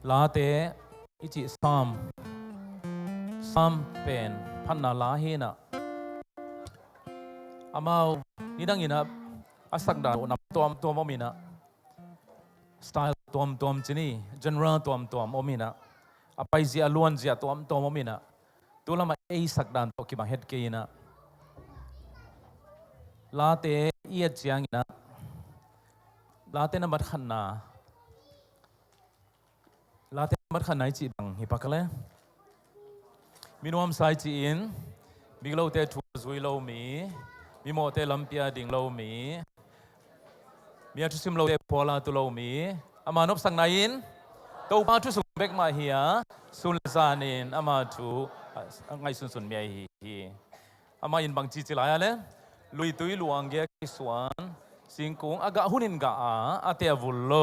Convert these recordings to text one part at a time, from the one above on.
ลาเตอิจิซามเป็นพันนาลาเฮนะอามานี่ดังอินะอาศักดานับตัวมอมินะสไตล์ตัวจีนี่เจเนอเรลตัวมอมินะอาไปเสียล้วนเสียตัวมอมินะตัวละมาเอศักดาตัวกิบังเฮดเกยนะลาเตอีเอจียงอินะลาเตนบัดขันนาลาเตนบัดขันนาจีบังฮิปักเลมีนวมสายจีนมีเราเตทัวซุยเรามีโมเตลัมเปียดิ่งเรามีอาทุสิมเราเตพอลาตุเราอามานบสังนายินตัวปาทุสุเบกมาเฮียสุนซานินอามาทุไงสุนเมียฮีอามายินบางจีจิลายะเลลุยตุยลวงเกียกิสวนสิงคงอากาหุนินกาอาเตวุลโล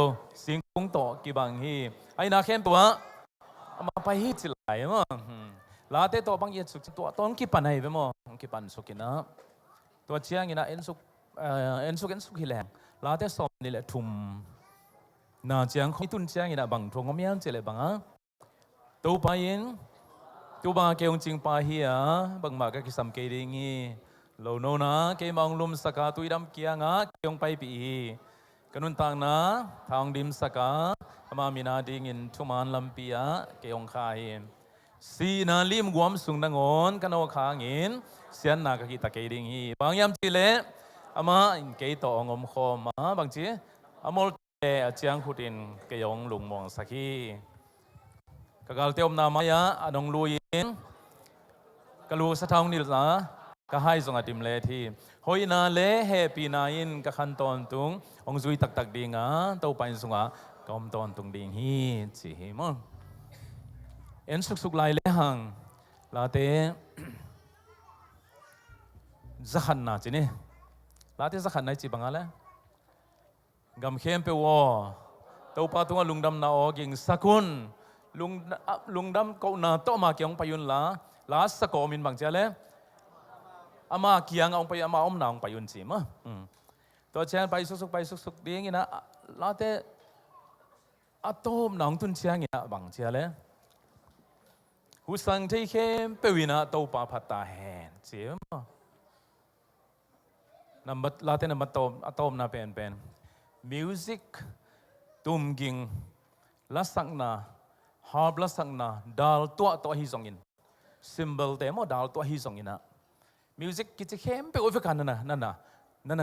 สิงคงโตกิบังฮีไอ้นาเข้มตัวอามาไปฮีจิลายมั้งลาเตตัวบางยีสุกตัวต้นกิปันให้เวมั้งกิปันสุกินะตัวเชียงกินะเอ็นสุกฮิแลงลาเตสอมนี่แหละทุ่มนาเชียงของตุนเชียงกินะบางทงก็มีอันเจเลยบางตัวไปยินตัวบางเกี่ยวจริงไปเฮียบางมากก็คิดสัมเกตงี้โลโนนะเกี่ยมองลุมสกาตุยดำเกียงเกี่ยงไปปีกันนุนต่างนะทางดิมสกามามีนาดิ่งินทุมานลำปียเกี่ยงขายสีนาลิมกวมสุงดังอนกันเอาข้างินเสียนนากะกิตะเกยดิ่งฮีบางยามจีเล่อามาอินเกยต่องมคอมาบางจีอามอลเตอเจียงขุดินเกยองลุงมองสักฮีกะกาลเตียมนามายะอนงลุยินกะลูสะทองนิลนะกะให้สงอติมเลทีหอยนาเลเฮปีนาอินกะขันตอนตุงองซุยตักดิ่งเต้าไปสงะกอมตอนตุงดิ่งฮีจีฮีมั้งเอ็นสุกลายเลหังลาเตจะขันนาจีนี่ลาเตจะขันนาจีบังอะไรกำเข้มเปวอตัวปาตัวลุงดำนาอกิงสักุนลุงดำเขาหน้าโตมาเกี่ยงไปยุนลาสกอมินบางเจ้าเลยอามาเกี่ยงเอาไปอามาอมนางไปยุนจีมะตัวเชียงไปสุกดีงี้นะลาเตอาโตมนางตุนเชียงงี้นะบางเจ้าเลยหูสังที่เข้มเปวินะตัวปาพัตตาแหนเจียมนับลาเต้นนับตัวนับเป็นมิวสิกตุ่มกิ่งลักษณะฮาร์บลักษณะดาลตัวฮิซองอินซิมเบลเตมอดาลตัวฮิซองอินนะมิวสิกกิจเข้มเปวิกันนั่น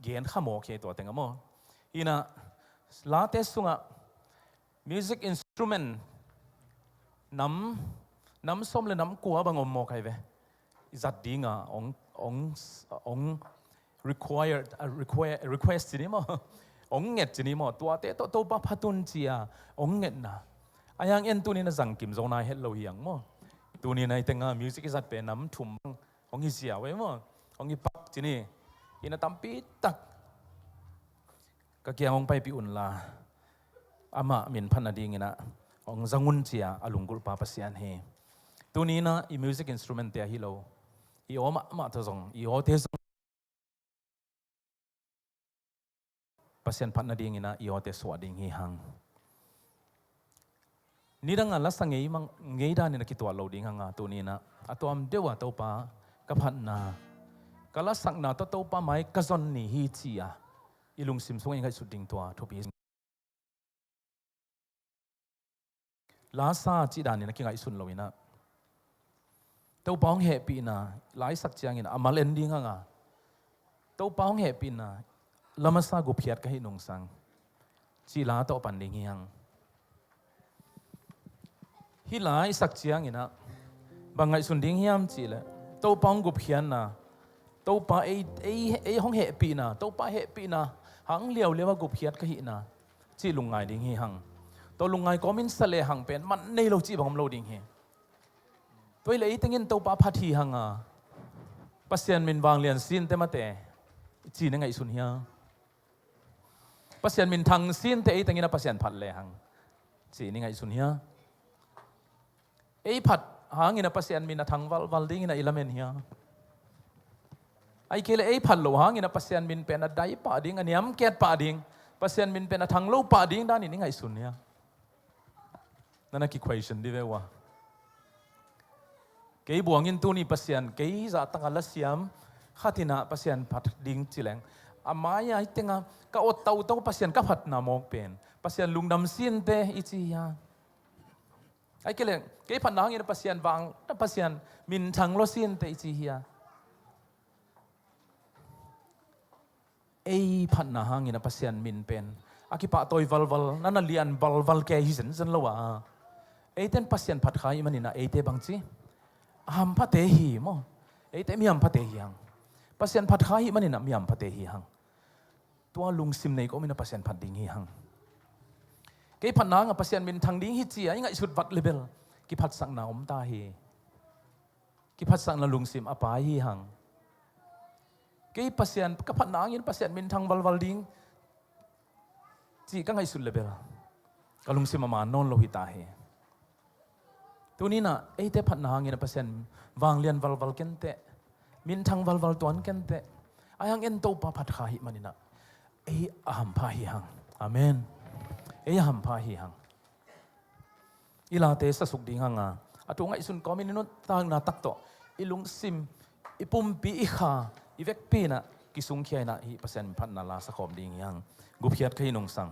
เกียนข้ามโอเคตัวเต็งอ่ะมั้งอีน่ะลาเต้สุงะมิวสิกอินสตูเมนต์น้ำส้มและน้ำกัวบางอมโมใครเว้จัดดีงะอง request จีนี่มั้งองเง็ดจีนี่มั้งตัวเตะตัวปะพัตุนจีอ่ะองเง็ดนะอายังเอ็นตัวนี้นะสังกิมโซนายเฮลโลเฮียงมั้งตัวนี้นะแต่งมิวสิกจัดเป็นน้ำทุ่มองฮิเสียไว้มั้งองฮิปักจีนี่อินะตั้มปีตักก็เกี่ยงองไปปีอุ่นละอามามินพันนาดีงี้นะองจังุนจีอ่ะอลุงกุลปาปัสยานเฮตัวนี้นะมิวสิกอินสตูเมนต์เตียฮิโลอีโอมาทศงอีโอเทศปัสยันพันนาดีงี้นะอีโอเทสวดดิ่งฮีหังนี่ดังนั้นลักษณะงี้มังงี้ด้านนี่นะคิดตัวเราดิ่งหังตัวนี้นะตัวอันเดียวตัวปากับพันนาก็ลักษณะตัวปาไม่กระซอนนี่ฮีจีอ่ะอีลุงซิมซงยังไงสุดดิ่งตัวทุบีลาซาจีด้านนี่นะคิดไงสุดเราอินะตัวป้องเฮปีน่ะหลายสักเจียงอินะอามาเลนดิ้งอ่ะตัวป้องเฮปีน่ะลำมาซากุเพียดก็ให้นงสังจีลาตัวปันดิ้งยังฮิหลายสักเจียงอินะบางไงสุดดิ้งยามจีเลยตัวป้องกุเพียนน่ะตัวป้าไอห้องเฮปีน่ะตัวป้าเฮปีน่ะหังเลี้ยวว่ากุเพียดก็หิน่ะจีลุงไงดิ้งหังตัวลุงไงก็มินสเลหังเป็นมันในโลจีบังเราดิ้งเฮตัวเลยตั้งยินตัวป้าพัทีหังปัสยันมินวางเลียนซินเตมาเตจีนังไงสุนเฮียปัสยันมินทางซินเตตั้งยินปัสยันพัดเลยหังจีนังไงสุนเฮียพัดหังยินปัสยันมินทางวัลดิ้งยินอิลาเมนเฮียไอ้เคเลพัดโลหังยินปัสยันมินเป็นอะไรป่าดิ้งอันนี้มเกตป่าดิ้งปัสยันมินเป็นทางโลป่าดิ้งด้านนี้นังไงสุนเฮีย nana ki question di vewa kei buangin tu ni pasian kei za tangala siam khatina pasian phat ding chileng amaya itenga ka ot tau pasian ka phat na mok pen pasian lungdam sin te ichi ya ai keleng kei phat na ngin pasian wang ta pasian min thang lo sin te ichi ya ei phat na hangin pasian min pen akipa toy valval nana lian valval ke hi zen lawa eiten pasian phat khai manina eite bangchi ham phate hi mo eite miam phate hi hang pasian phat khai manina miam phate hi hang tua lungsim nei ko mina pasian phat ding hi hang ke phat na nga pasian min thang ding hi chi ai ngai sut wat level ki phat sang na om ta hi ki phat sang na lungsim apa hi hang ke pasian ka phat na ngin pasian min thang valval ding chi ka ngai sut level kalungsim ma non lo hi ta hi tunina eite phat na ngin pasian wang lian valval kente min thang valval tuan kente ayang en to pa phat kha hi manina ei aham pha hi hang amen ei aham pha hi hang ila te sa suk ding hanga atu ngai sun komin no tang na tak to ilung sim ipum pi i kha i vek pi na ki sung khiai na hi pasen phat na la sa khom ding yang gup khiat khai nong sang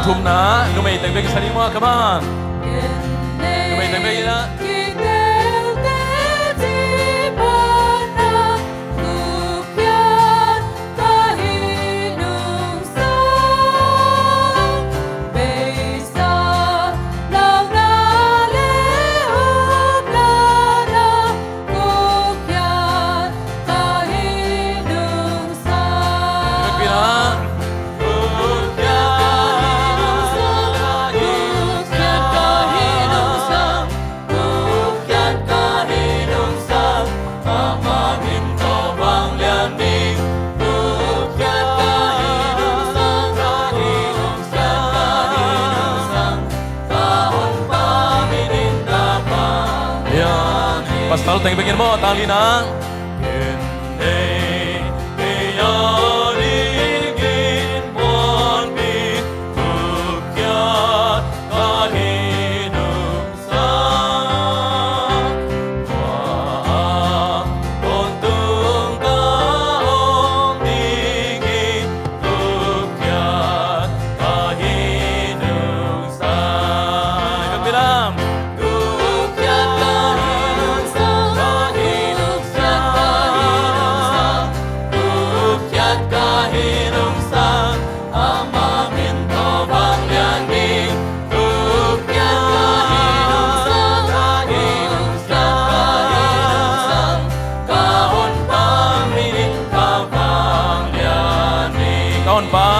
thum na numei teng bek sani ma come on numei teng bek na Pasal teng bikin mo talina tahun ba